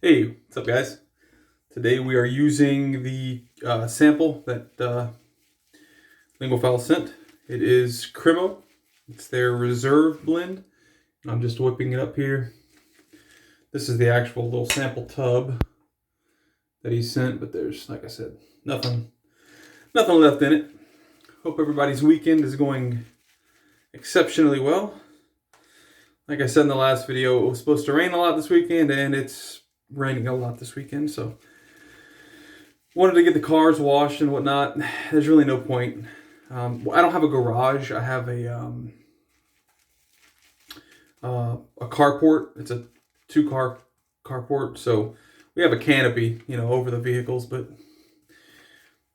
Hey, what's up, guys? Today we are using the sample that Lingophile sent. It is Cremo. It's their reserve blend. I'm just whipping it up here. This is the actual little sample tub that he sent, but there's, like I said, nothing left in it. Hope everybody's weekend is going exceptionally well. Like I said in the last video, it was supposed to rain a lot this weekend, and it's raining a lot this weekend, so wanted to get the cars washed and whatnot. There's really no point. I don't have a garage. I have a carport. It's a two-car carport, so we have a canopy, over the vehicles, but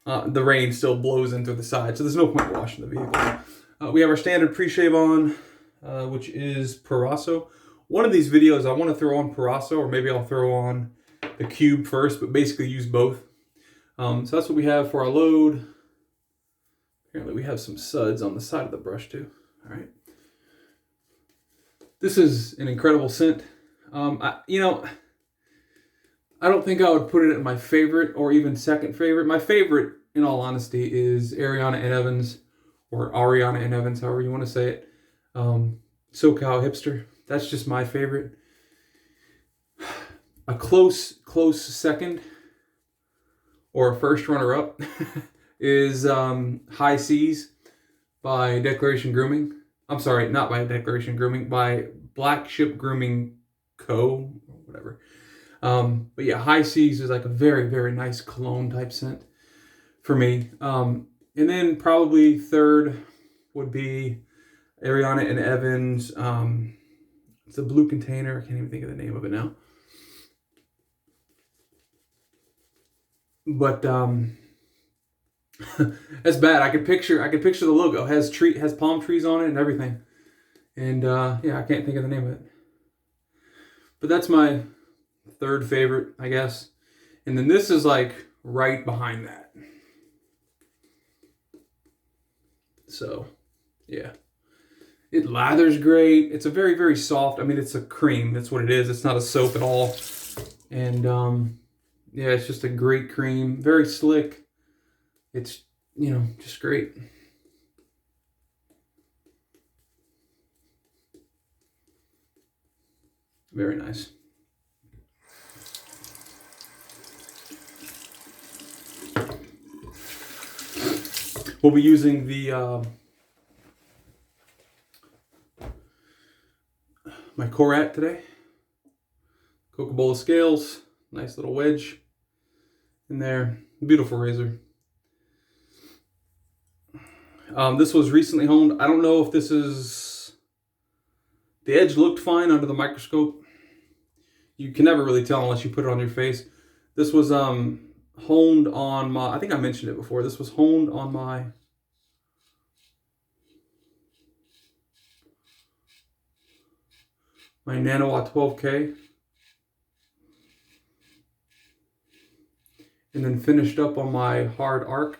the rain still blows in through the side, so there's no point washing the vehicle. We have our standard pre-shave on, which is Proraso. One of these videos I want to throw on Proraso, or maybe I'll throw on the cube first, but basically use both. So that's what we have for our load. Apparently we have some suds on the side of the brush too. All right. This is an incredible scent. I don't think I would put it at my favorite or even second favorite. My favorite, in all honesty, is Ariana and Evans, or Ariana and Evans, however you want to say it. SoCal Hipster. That's just my favorite. A close second, or a first runner-up, is High Seas by Declaration Grooming. I'm sorry, not by Declaration Grooming, by Black Ship Grooming Co. or whatever. But yeah, High Seas is like a very, very nice cologne type scent for me. And then probably third would be Ariana and Evans. It's a blue container. I can't even think of the name of it now. But that's bad. I could picture the logo. It has palm trees on it and everything. And yeah, I can't think of the name of it. But that's my third favorite, I guess. And then this is like right behind that. So, yeah. It lathers great. It's a very, very soft. I mean, it's a cream. That's what it is. It's not a soap at all. And yeah, it's just a great cream. Very slick. It's, just great. Very nice. We'll be using the my Koraat today. Coca-Cola scales. Nice little wedge in there. Beautiful razor. This was recently honed. I don't know if this is... The edge looked fine under the microscope. You can never really tell unless you put it on your face. This was honed on my... I think I mentioned it before. This was honed on my... Nanowatt 12K. And then finished up on my hard arc.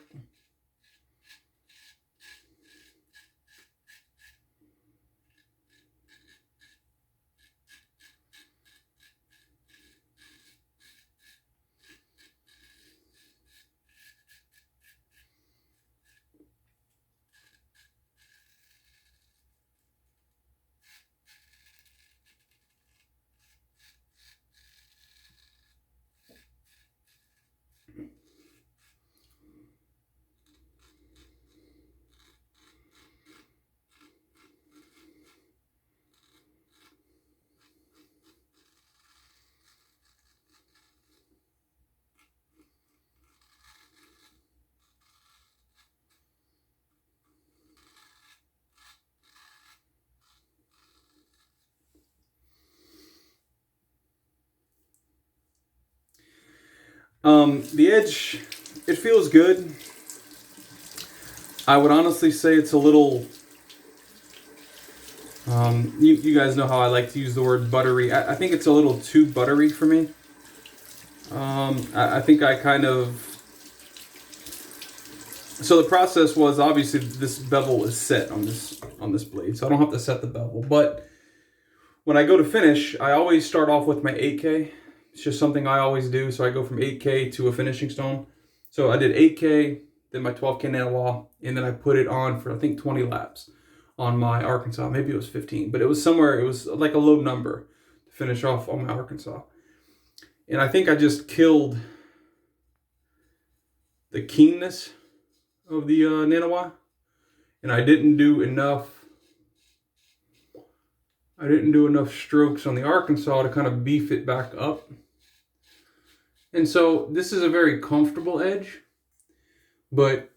The edge, it feels good. I would honestly say it's a little, you guys know how I like to use the word buttery. I think it's a little too buttery for me. I think I kind of, so the process was, obviously this bevel is set on this blade, so I don't have to set the bevel. But when I go to finish, I always start off with my 8K. It's just something I always do. So I go from 8K to a finishing stone. So I did 8K, then my 12K nanowa, and then I put it on for I think 20 laps on my Arkansas. Maybe it was 15, but it was somewhere, it was like a low number to finish off on my Arkansas. And I think I just killed the keenness of the nanowa, and I didn't do enough strokes on the Arkansas to kind of beef it back up. And so this is a very comfortable edge, but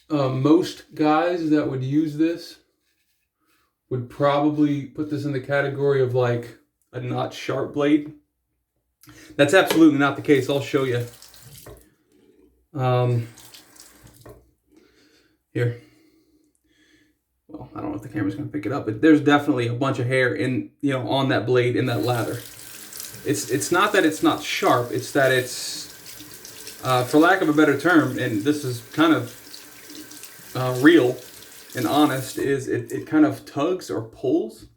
most guys that would use this would probably put this in the category of like a not sharp blade. That's absolutely not the case. I'll show you. Here. Well, I don't know if the camera's going to pick it up, but there's definitely a bunch of hair in, you know, on that blade, in that lather. It's not that it's not sharp, it's that it's, for lack of a better term, and this is kind of real and honest, is it kind of tugs or pulls.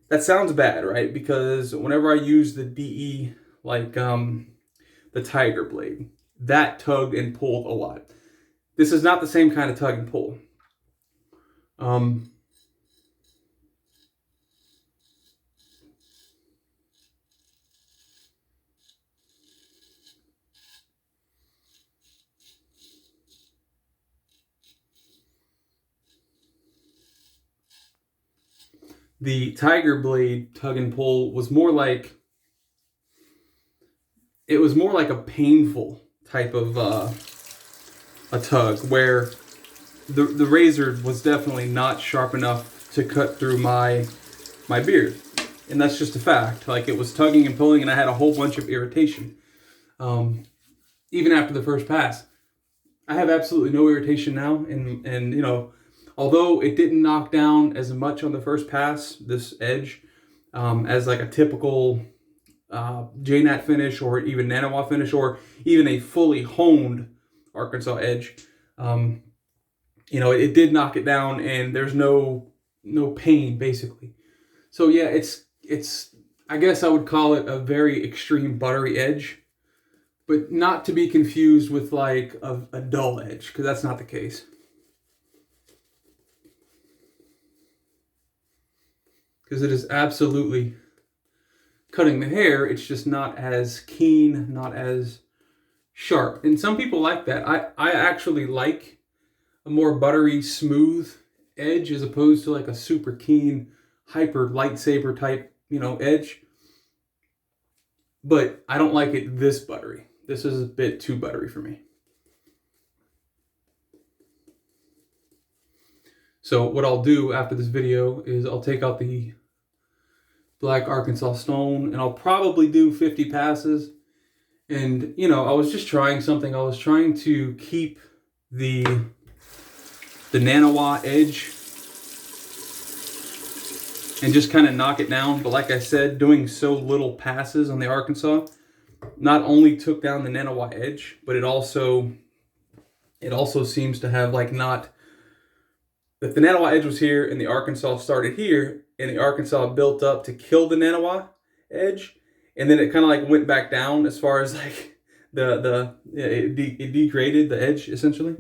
That sounds bad, right? Because whenever I use the DE, like the Tiger blade, that tugged and pulled a lot. This is not the same kind of tug and pull. The Tiger blade tug and pull was more like, it was more like a painful type of a tug, where the razor was definitely not sharp enough to cut through my beard. And that's just a fact. Like, it was tugging and pulling, and I had a whole bunch of irritation. Even after the first pass. I have absolutely no irritation now, and you know, although it didn't knock down as much on the first pass, this edge, as like a typical JNAT finish, or even nanowa finish, or even a fully honed Arkansas edge, you know, it did knock it down, and there's no pain basically. So yeah, it's I guess I would call it a very extreme buttery edge, but not to be confused with like a dull edge, because that's not the case. Because it is absolutely cutting the hair, it's just not as keen, not as sharp. And some people like that. I actually like a more buttery, smooth edge as opposed to like a super keen, hyper lightsaber type, you know, edge. But I don't like it this buttery. This is a bit too buttery for me. So what I'll do after this video is I'll take out the black Arkansas stone, and I'll probably do 50 passes. And, you know, I was just trying something. I was trying to keep the nanowa edge and just kind of knock it down. But like I said, doing so little passes on the Arkansas not only took down the nanowa edge, but it also seems to have like not, if the nanowa edge was here and the Arkansas started here, and the Arkansas built up to kill the nanowa edge, and then it kind of like went back down as far as like it degraded the edge essentially.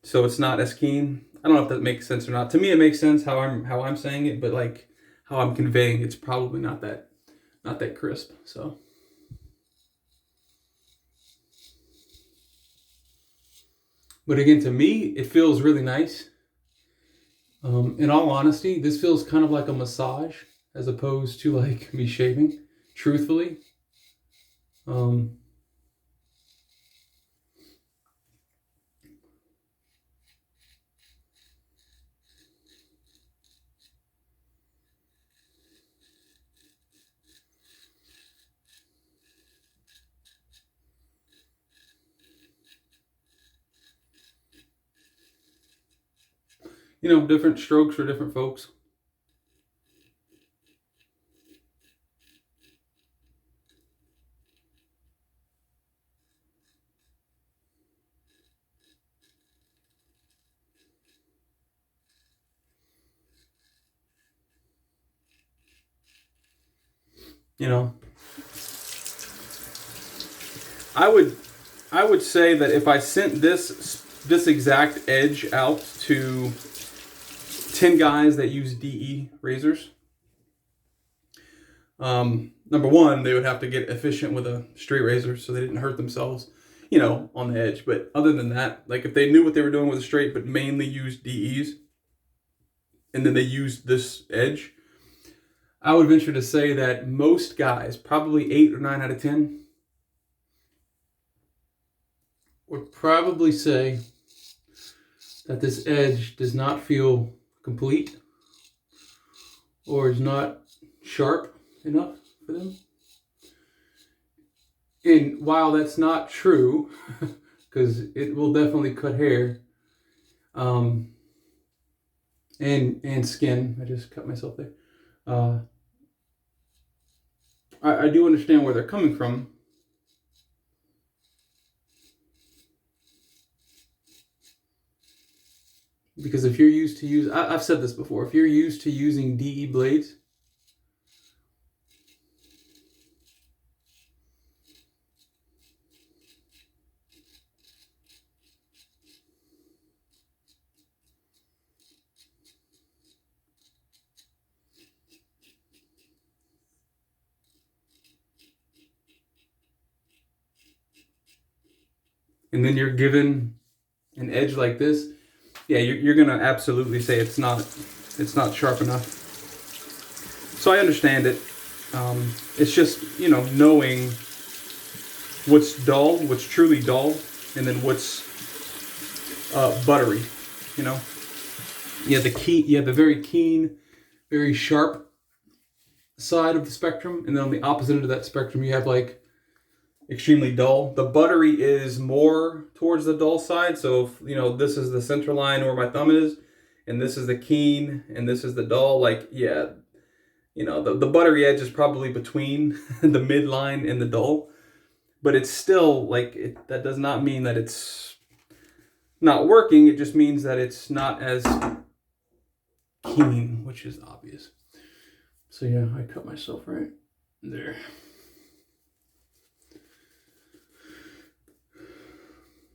So it's not as keen. I don't know if that makes sense or not. To me, it makes sense how I'm saying it, but like how I'm conveying it's probably not that crisp. So. But again, to me, it feels really nice. In all honesty, this feels kind of like a massage as opposed to like me shaving, truthfully. You know, different strokes for different folks. You know, I would say that if I sent this exact edge out to 10 guys that use DE razors, number one, they would have to get efficient with a straight razor so they didn't hurt themselves, you know, on the edge. But other than that, like if they knew what they were doing with a straight but mainly used DEs, and then they used this edge, I would venture to say that most guys, probably 8 or 9 out of 10, would probably say that this edge does not feel complete or is not sharp enough for them. And while that's not true, because it will definitely cut hair and skin. I just cut myself there. I do understand where they're coming from. Because if you're used to use, I've said this before, if you're used to using DE blades, and then you're given an edge like this, yeah, you're gonna absolutely say it's not sharp enough. So I understand it. It's just, you know, knowing what's dull, what's truly dull, and then what's buttery. You know, you have the very keen, very sharp side of the spectrum, and then on the opposite end of that spectrum, you have like extremely dull. The buttery is more towards the dull side. So if, you know, this is the center line where my thumb is, and this is the keen, and this is the dull, like, yeah, you know, the buttery edge is probably between the midline and the dull, but it's still like, that does not mean that it's not working. It just means that it's not as keen, which is obvious. So yeah, I cut myself right there.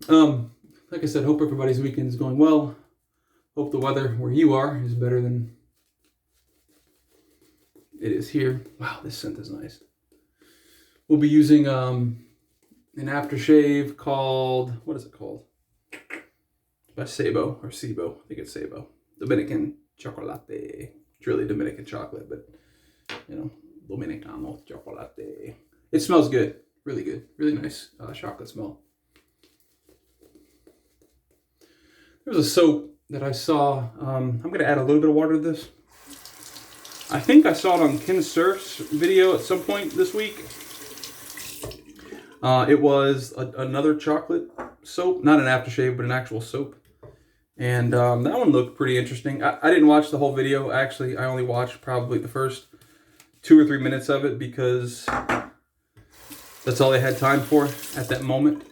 Like I said, hope everybody's weekend is going well. Hope the weather where you are is better than it is here. Wow, this scent is nice. We'll be using an aftershave called, what is it called? By Seibo, or Seibo. I think it's Seibo. Dominican chocolate. It's really Dominican chocolate, but, you know, Dominicano chocolate. It smells good. Really good. Really nice chocolate smell. There's a soap that I saw. I'm going to add a little bit of water to this. I think I saw it on Ken Surf's video at some point this week. It was another chocolate soap. Not an aftershave, but an actual soap. And that one looked pretty interesting. I didn't watch the whole video. Actually, I only watched probably the first 2 or 3 minutes of it because that's all I had time for at that moment.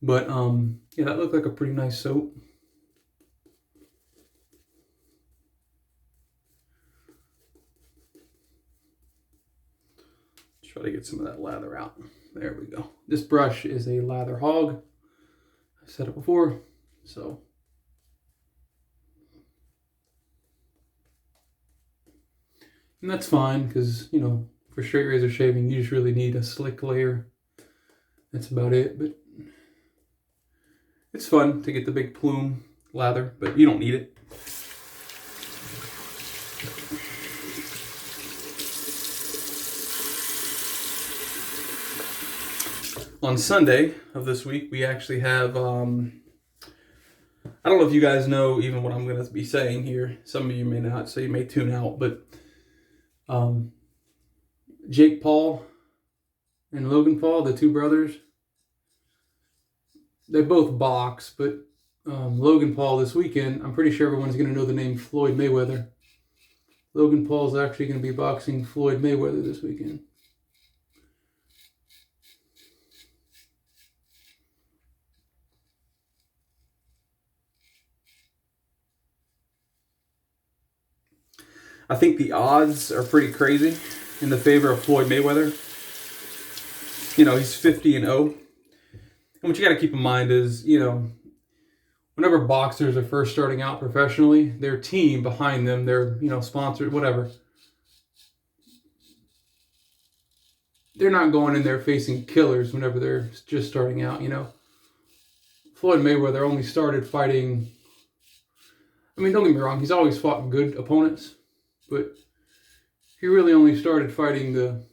But yeah, that looked like a pretty nice soap. Try to get some of that lather out. There we go. This brush is a lather hog. I said it before, so. And that's fine because, you know, for straight razor shaving, you just really need a slick layer. That's about it, but it's fun to get the big plume lather, but you don't need it. On Sunday of this week, we actually have, I don't know if you guys know even what I'm going to be saying here. Some of you may not, so you may tune out, but Jake Paul and Logan Paul, the two brothers, they both box, but Logan Paul this weekend, I'm pretty sure everyone's going to know the name Floyd Mayweather. Logan Paul's actually going to be boxing Floyd Mayweather this weekend. I think the odds are pretty crazy. in the favor of Floyd Mayweather. You know, he's 50-0. And what you got to keep in mind is, you know, whenever boxers are first starting out professionally, their team behind them, their, you know, sponsored, whatever, they're not going in there facing killers whenever they're just starting out, you know. Floyd Mayweather only started fighting, I mean, don't get me wrong, he's always fought good opponents, but he really only started fighting the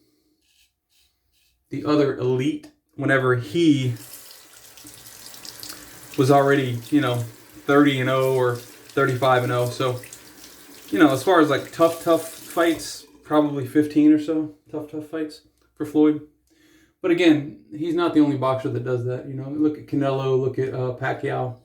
other elite whenever he was already, you know, 30-0 or 35-0. So, you know, as far as like tough fights, probably 15 or so tough fights for Floyd. But again, he's not the only boxer that does that. You know, look at Canelo, look at Pacquiao.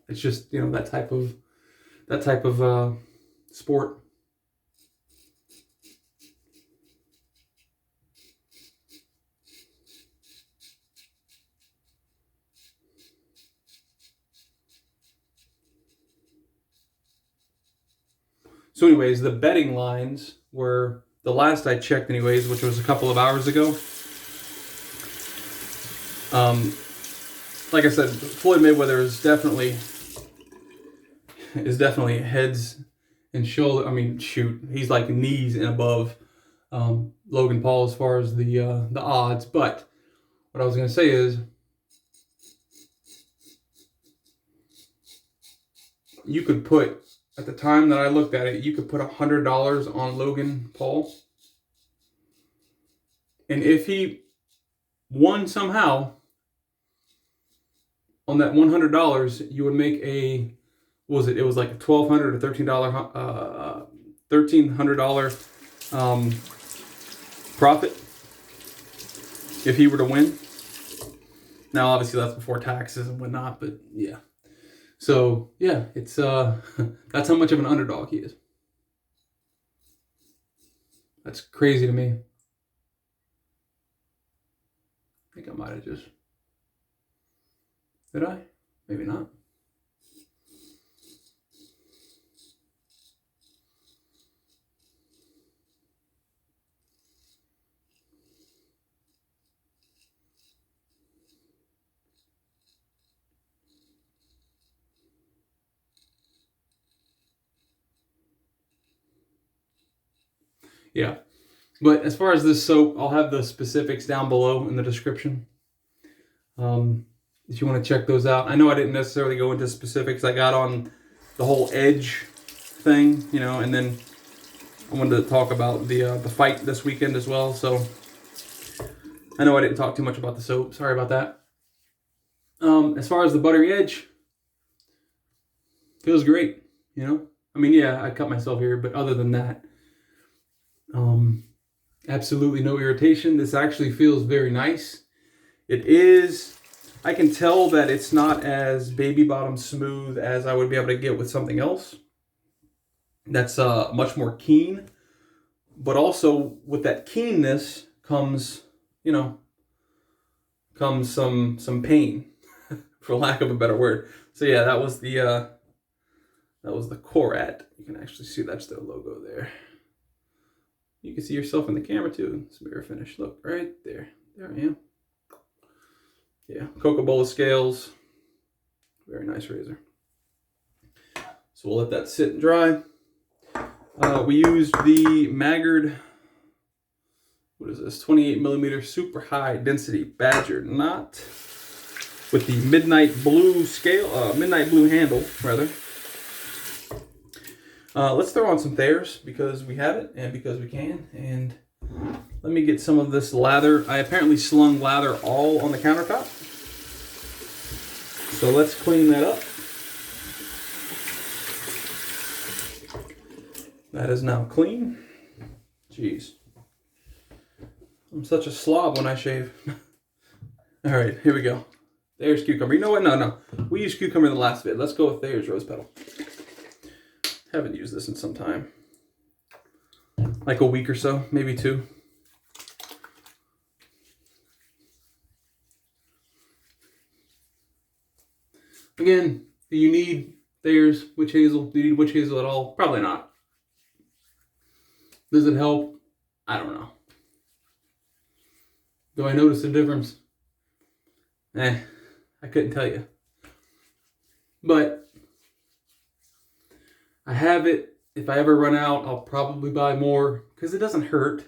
It's just, you know, that type of sport. So anyways, the betting lines were, the last I checked anyways, which was a couple of hours ago. Like I said, Floyd Mayweather is definitely heads and shoulders. I mean, shoot, he's like knees and above Logan Paul as far as the odds. But what I was going to say is, you could put, at the time that I looked at it, you could put $100 on Logan Paul. And if he won somehow, on that $100, you would make a, what was it? It was like a $1,200 or $1,300 profit if he were to win. Now, obviously, that's before taxes and whatnot, but yeah. So yeah, it's that's how much of an underdog he is. That's crazy to me. I think I might have just, did I? Maybe not. Yeah. But as far as this soap, I'll have the specifics down below in the description. If you want to check those out. I know I didn't necessarily go into specifics. I got on the whole edge thing, you know, and then I wanted to talk about the fight this weekend as well. So I know I didn't talk too much about the soap. Sorry about that. As far as the buttery edge, feels great, you know. I mean, yeah, I cut myself here, but other than that, absolutely no irritation. This actually feels very nice. It is, I can tell that it's not as baby bottom smooth as I would be able to get with something else that's much more keen. But also with that keenness comes, you know, comes some pain, for lack of a better word. So yeah, that was the Koraat. You can actually see that's their logo there. You can see yourself in the camera too. It's mirror finish. Look right there. There I am. Yeah, Coca-Cola scales. Very nice razor. So we'll let that sit and dry. We used the Maggard, what is this, 28mm super high density badger knot with the midnight blue scale, midnight blue handle rather. Let's throw on some Thayers because we have it and because we can. And let me get some of this lather. I apparently slung lather all on the countertop. So let's clean that up. That is now clean. Jeez. I'm such a slob when I shave. All right, here we go. Thayer's cucumber. You know what? No. We used cucumber in the last vid. Let's go with Thayer's rose petal. Haven't used this in some time. Like a week or so, maybe 2. again, do you need Thayer's witch hazel? Do you need witch hazel at all? Probably not. Does it help? I don't know. Do I notice a difference? I couldn't tell you. But I have it. If I ever run out, I'll probably buy more because it doesn't hurt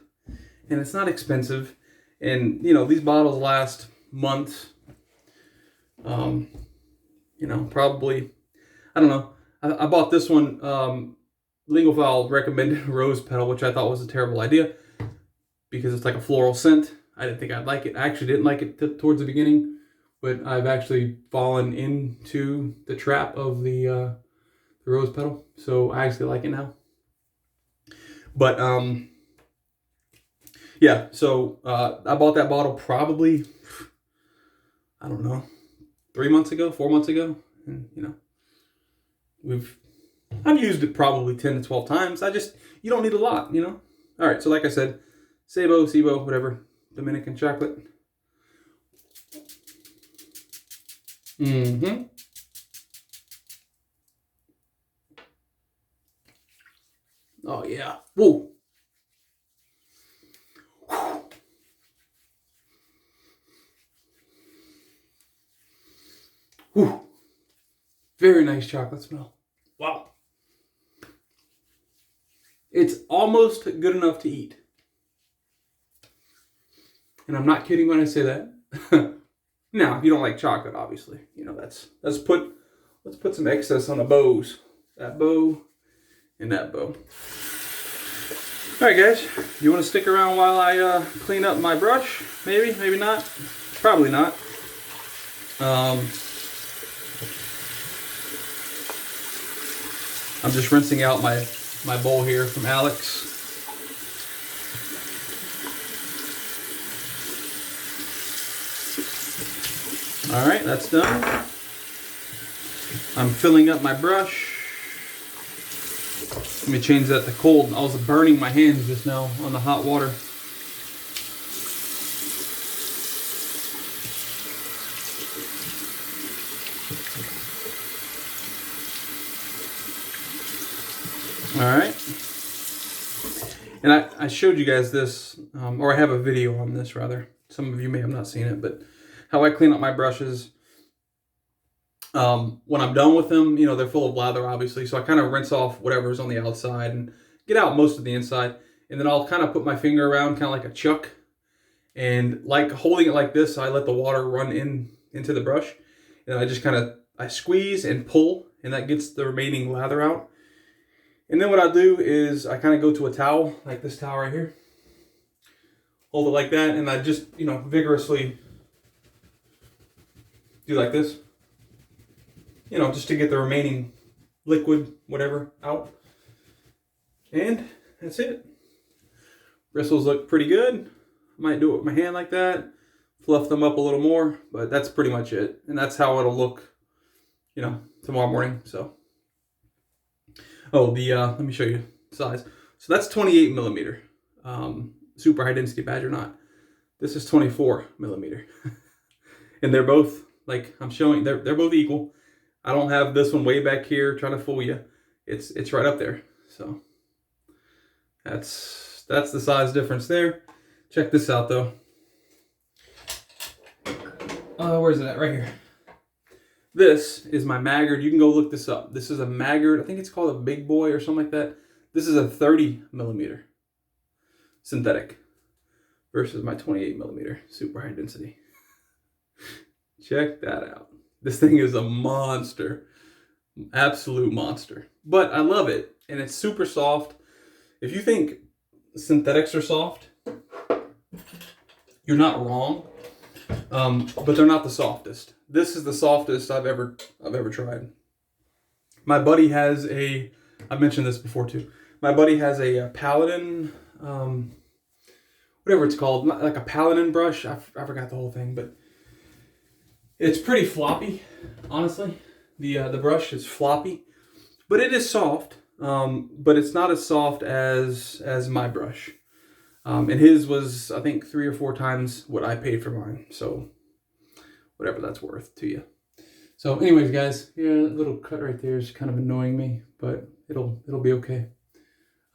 and it's not expensive. And, you know, these bottles last months. You know, probably, I don't know. I bought this one. Lingophile recommended rose petal, which I thought was a terrible idea because it's like a floral scent. I didn't think I'd like it. I actually didn't like it towards the beginning, but I've actually fallen into the trap of the rose petal. So I actually like it now. But, yeah, so I bought that bottle probably, I don't know, 4 months ago. And, you know, I've used it probably 10 to 12 times. You don't need a lot, you know. All right, so like I said, Seibo, whatever, Dominican chocolate. Mm-hmm. Oh, yeah. Whoa. Whew. Very nice chocolate smell. Wow. It's almost good enough to eat. And I'm not kidding when I say that. Now, if you don't like chocolate, obviously, you know, let's put some excess on the bows. That bow and that bow. All right, guys, you want to stick around while I clean up my brush? Maybe, maybe not. Probably not. I'm just rinsing out my bowl here from Alex. All right, that's done. I'm filling up my brush. Let me change that to cold. I was burning my hands just now on the hot water. All right. And I showed you guys this, or I have a video on this rather. Some of you may have not seen it, but how I clean up my brushes. When I'm done with them, you know, they're full of lather, obviously. So I kind of rinse off whatever's on the outside and get out most of the inside. And then I'll kind of put my finger around, kind of like a chuck. And like holding it like this, I let the water run into the brush. And I just I squeeze and pull, and that gets the remaining lather out. And then what I do is I kind of go to a towel, like this towel right here. Hold it like that, and I just, you know, vigorously do like this. You know, just to get the remaining liquid, whatever, out. And that's it. Bristles look pretty good. Might do it with my hand like that. Fluff them up a little more, but that's pretty much it. And that's how it'll look, you know, tomorrow morning, so. Oh, let me show you the size. So that's 28 millimeter. Super high density badger knot. This is 24 millimeter. And they're both, like I'm showing, they're both equal. I don't have this one way back here trying to fool you. It's right up there. So that's the size difference there. Check this out though. Where's it at? Right here. This is my Maggard. You can go look this up. This is a Maggard. I think it's called a Big Boy or something like that. This is a 30 millimeter synthetic versus my 28 millimeter super high density. Check that out. This thing is a monster. Absolute monster. But I love it. And it's super soft. If you think synthetics are soft, you're not wrong. But they're not the softest. This is the softest I've ever tried. My buddy has I've mentioned this before too. My buddy has a Paladin, whatever it's called, like a Paladin brush. I forgot the whole thing, but it's pretty floppy, honestly. The brush is floppy, but it is soft. But it's not as soft as my brush. And his was, I think, 3 or 4 times what I paid for mine. So whatever that's worth to you. So anyways, guys, yeah, that little cut right there is kind of annoying me, but it'll be okay.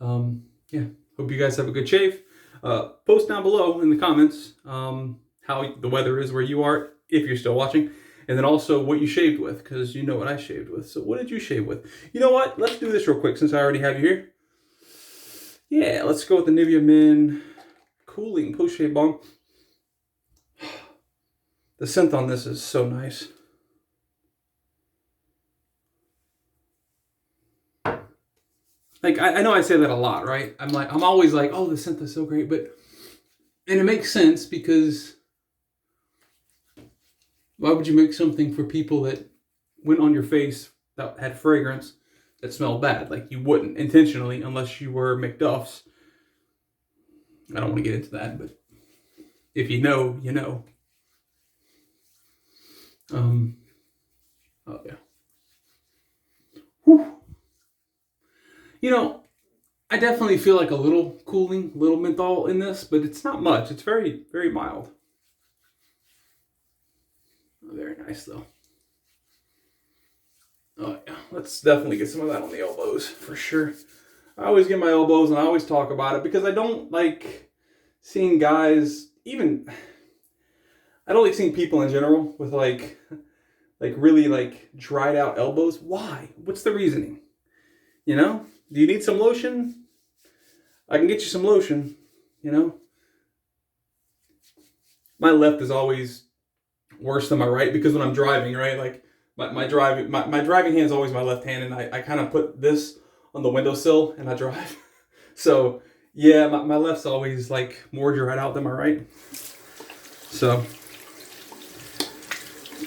Yeah, hope you guys have a good shave. Post down below in the comments how the weather is where you are, if you're still watching, and then also what you shaved with, because you know what I shaved with. So what did you shave with? You know what? Let's do this real quick since I already have you here. Yeah, let's go with the Nivea Men Cooling Post-Shave Balm. The scent on this is so nice. Like, I know I say that a lot, right? I'm always like, oh, the scent is so great, and it makes sense because why would you make something for people that went on your face that had fragrance that smelled bad? Like, you wouldn't intentionally unless you were McDuff's. I don't want to get into that, but if you know, you know. Oh yeah. Whew. You know, I definitely feel like a little cooling, little menthol in this, but it's not much. It's very, very mild. Oh, very nice though. Oh yeah, let's definitely get some of that on the elbows for sure. I always get my elbows and I always talk about it because I don't like seeing guys, I don't like seeing people in general with like really like dried out elbows. Why? What's the reasoning? You know? Do you need some lotion? I can get you some lotion, you know? My left is always worse than my right because when I'm driving, right? Like my driving hand is always my left hand, and I kind of put this on the windowsill and I drive. So yeah, my left's always like more dried out than my right. So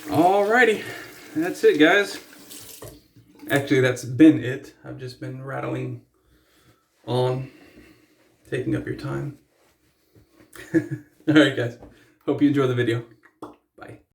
alrighty, that's it, guys. Actually, that's been it. I've just been rattling on, taking up your time. Alright, guys. Hope you enjoy the video. Bye.